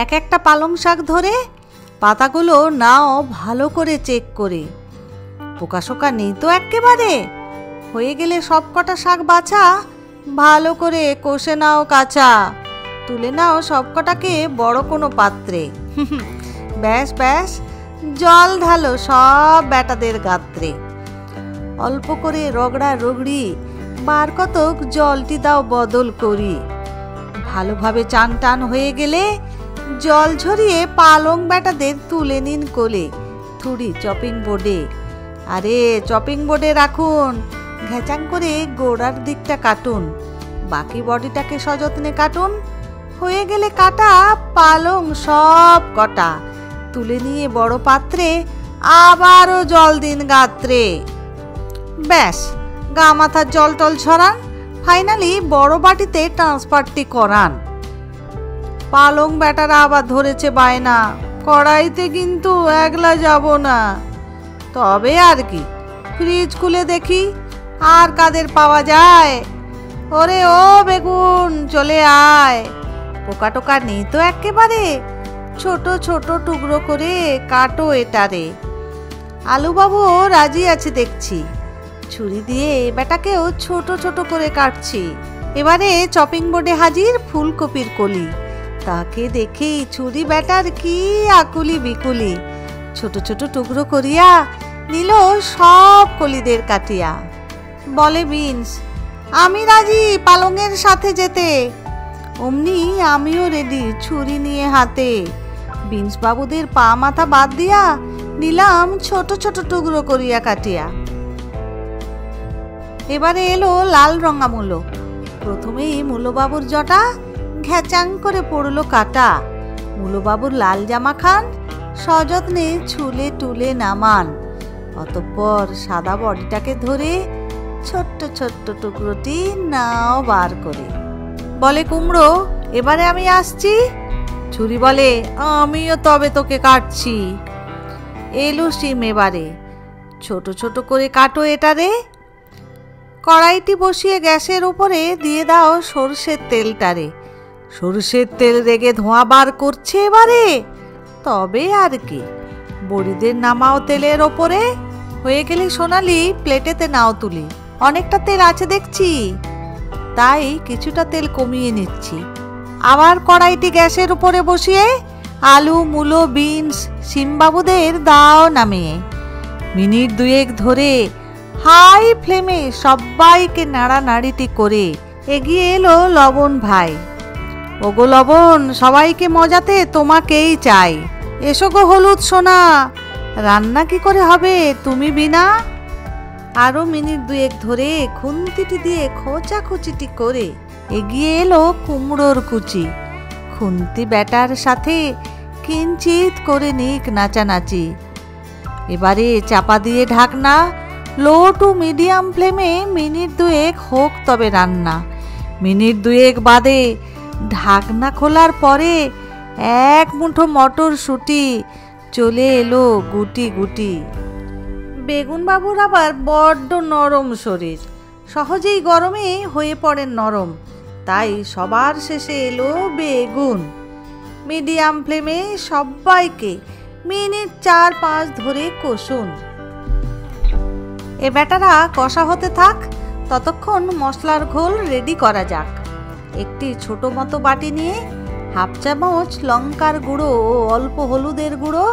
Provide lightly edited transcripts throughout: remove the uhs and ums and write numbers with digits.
এক একটা পালং শাক ধরে পাতাগুলো নাও ভালো করে চেক করে। পোকাশোকা নেই তো একেবারে? হয়ে গেলে সব কটা শাক বাছা ভালো করে কষে নাও কাঁচা। তুলে নাও সব কটাকে বড় কোনো পাত্রে। ব্যাস ব্যাস, জল ঢালো সব বেটাদের গাত্রে। অল্প করে রগড়া রগড়ি বার কতক জলটি দাও বদল করি। ভালোভাবে চান টান হয়ে গেলে জল ঝরিয়ে পালং বেটাদের তুলে নিন কোলে থুড়ি চপিং বোর্ডে। আরে চপিং বোর্ডে রাখুন, ঘেঁচাং করে গোড়ার দিকটা কাটুন, বাকি বডিটাকে সযত্নে কাটুন। হয়ে গেলে কাটা পালং সব কটা তুলে নিয়ে বড় পাত্রে আবারও জল দিন গাত্রে। ব্যাস, গা মাথার জল টল ছড়ান, ফাইনালি বড় বাটিতে ট্রান্সফারটি করান। পালং বেটারা আবার ধরেছে বায়না, কড়াইতে কিন্তু একলা যাব না। তবে আর কি, ফ্রিজ খুলে দেখি আর কাদের পাওয়া যায়। ওরে ও বেগুন চলে আয়, পোকা টোকা নেই তো একেবারে? ছোট ছোট টুকরো করে কাটো এটারে। আলুবাবু রাজি আছে দেখছি, ছুরি দিয়ে বেটাকেও ছোট ছোট করে কাটছি। এবারে চপিং বোর্ডে হাজির ফুলকপির কলি। তাকে দেখেই ছুরি বেটার কি আকুলি বিকুলি, ছোট ছোট টুকরো করিয়া নিল সব কলিদের কাটিয়া। বলে বিনস, আমি রাজি পালংয়ের সাথে যেতে। অমনি আমিও রেডি ছুরি নিয়ে হাতে। বিনস বাবুদের পা মাথা বাদ দিয়া নিলাম ছোট ছোট টুকরো করিয়া কাটিয়া। এবারে এলো লাল রঙা মূলো। প্রথমেই মূলোবাবুর জটা ঘ্যাচাং করে পড়লো কাটা। মূলোবাবুর লাল জামা খান সযত্নে ছুলে টুলে নামান। অতঃপর সাদা বডিটাকে ধরে ছোট্ট ছোট্ট টুকরোটি নাও বার করে। বলে কুমড়ো, এবারে আমি আসছি। ছুরি বলে, আমিও তবে তোকে কাটছি। এলো শিম, এবারে ছোট ছোট করে কাটো এটারে। কড়াইটি বসিয়ে গ্যাসের উপরে দিয়ে দাও সরষের তেলটারে। সরষের তেল রেগে ধোঁয়া বার করছে এবারে। তবে আর কি, বড়িদের নামাও তেলের ওপরে। হয়ে গেলে সোনালি প্লেটেতে নাও তুলি। অনেকটা তেল আছে দেখছি, তাই কিছুটা তেল কমিয়ে নিচ্ছি। আবার কড়াইটি গ্যাসের উপরে বসিয়ে আলু মূলো বিনস শিমবাবুদের দাও নামিয়ে। মিনিট দুয়েক ধরে হাই ফ্লেমে সবাইকে নাড়ানাড়িটি করে এগিয়ে এলো লবণ ভাই। ওগো লবণ, সবাইকে মজাতে তোমাকেই চাই। এসো গো হলুদ সোনা, রান্না কি করে হবে তুমি বিনা? আরো মিনিট দুয়েক ধরে খুন্তিটি দিয়ে খোঁচাখুচিটি করে এগিয়ে এলো কুমড়োর কুচি। খুন্তি ব্যাটার সাথে কিঞ্চিত করে নিক নাচানাচি। এবারে চাপা দিয়ে ঢাকনা লো টু মিডিয়াম ফ্লেমে মিনিট দুয়েক হোক তবে রান্না। মিনিট দুয়েক বাদে ঢাকনা খোলার পরে এক মুঠো মটরশুঁটি চলে এলো গুটি গুটি। বেগুন বাবুর আবার বড্ড নরম শরীর, সহজেই গরমে হয়ে পড়েন নরম, তাই সবার শেষে এলো বেগুন। মিডিয়াম ফ্লেমে সবাইকে মিনিট 4-5 ধরে কষুন। এ ব্যাটারা কষা হতে থাক, ততক্ষণ মশলার ঘোল রেডি করা যাক। একটি ছোট মতো বাটি নিয়ে হাফ চামচ লঙ্কার গুঁড়ো ও অল্প হলুদের গুঁড়ো,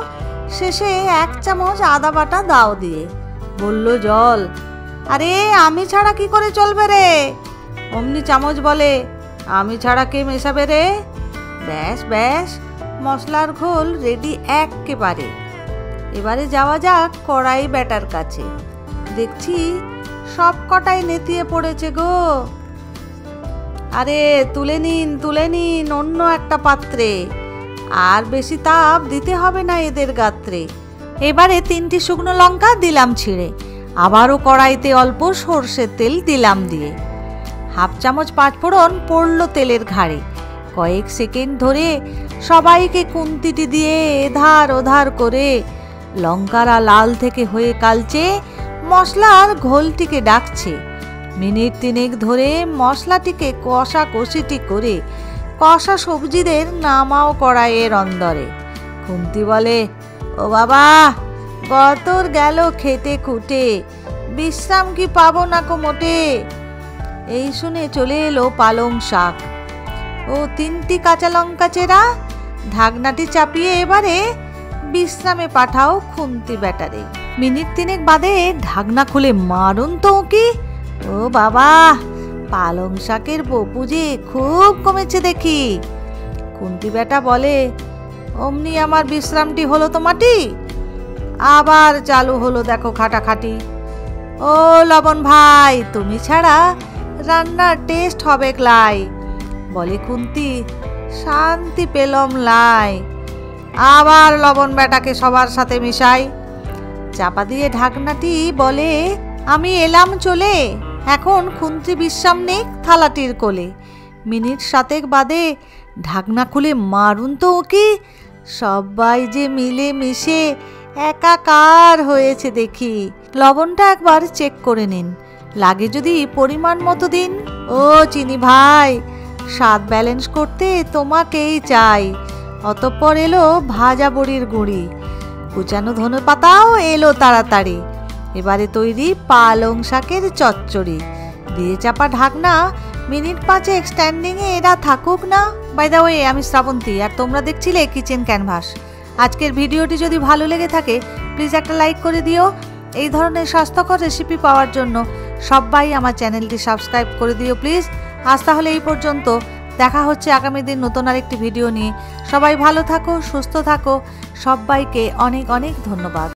শেষে 1 চামচ আদা বাটা দাও দিয়ে বলল জল। আরে আমি ছাড়া কি করে চলবে রে? অমনি চামচ বলে, আমি ছাড়া কে মেশাবে রে? ব্যাস ব্যাস, মশলার ঘোল রেডি একেবারে। এবারে যাওয়া যাক কড়াই ব্যাটার কাছে। দেখছি সব কটাই নেতিয়ে পড়েছে গো। আরে তুলে নিন অন্য একটা পাত্রে, আর বেশি তাপ দিতে হবে না এদের গাত্রে। এবারে 3টি শুকনো লঙ্কা দিলাম ছিঁড়ে, আবারও কড়াইতে অল্প সর্ষের তেল দিলাম দিয়ে। হাফ চামচ 5 ফোড়ন পড়লো তেলের ঘাড়ে। কয়েক সেকেন্ড ধরে সবাইকে খুন্তিটি দিয়ে এধার ওধার করে লঙ্কারা লাল থেকে হয়ে কালচে মশলার ঘোলটিকে ডাকছে। মিনিট 3 ধরে মশলাটিকে কষাকষিটি করে কষা সবজিদের নামাও কড়াইয়ের অন্দরে। খুন্তি বলে, ও বাবা, গতর গেল খেটে খুঁটে, বিশ্রাম কি পাবো না কো মোটে। এই শুনে চলে এলো পালং শাক ও 3টি কাঁচা লঙ্কা চেরা। ঢাকনাটি চাপিয়ে এবারে বিশ্রামে পাঠাও খুন্তি ব্যাটারে। মিনিট 3 বাদে ঢাকনা খুলে মারুন তো কি, ও বাবা, পালং শাকের বপু যে খুব কমেছে দেখি। খুন্তি বেটা বলে, অমনি আমার বিশ্রামটি হলো তো মাটি। আবার চালু হলো দেখো খাটাখাটি। ও লবণ ভাই, তুমি ছাড়া রান্নার টেস্ট হবে ক্লাই। বলে খুন্তি, শান্তি পেলম লাই। আবার লবণ বেটাকে সবার সাথে মিশাই। চাপা দিয়ে ঢাকনাটি বলে, আমি এলাম চলে, এখন খুন্তি বিশ্রাম নিক থালাটির কোলে। মিনিট 7 বাদে ঢাকনা খুলে মারুন তো কি, সবাই যে মিলে মিশে একাকার হয়েছে দেখি। লবণটা একবার চেক করে নিন, লাগে যদি পরিমাণ মতো দিন। ও চিনি ভাই, স্বাদ ব্যালেন্স করতে তোমাকেই চাই। অতঃপর এলো ভাজা বড়ির গুঁড়ি, কুচানো ধনেপাতাও এলো তাড়াতাড়ি। এবারে তৈরি পালং শাকের চচ্চড়ি। দিয়ে চাপা ঢাকনা, মিনিট 5 স্ট্যান্ডিংয়ে এরা থাকুক না। বাই দ্য ওয়ে, আমি শ্রাবন্তী, আর তোমরা দেখছিলে কিচেন ক্যানভাস। আজকের ভিডিওটি যদি ভালো লেগে থাকে প্লিজ একটা লাইক করে দিও। এই ধরনের স্বাস্থ্যকর রেসিপি পাওয়ার জন্য সবাই আমার চ্যানেলটি সাবস্ক্রাইব করে দিও প্লিজ। আজ তাহলে এই পর্যন্ত, দেখা হচ্ছে আগামী দিন নতুন আরেকটি ভিডিও নিয়ে। সবাই ভালো থাকো, সুস্থ থাকো, সবাইকে অনেক অনেক ধন্যবাদ।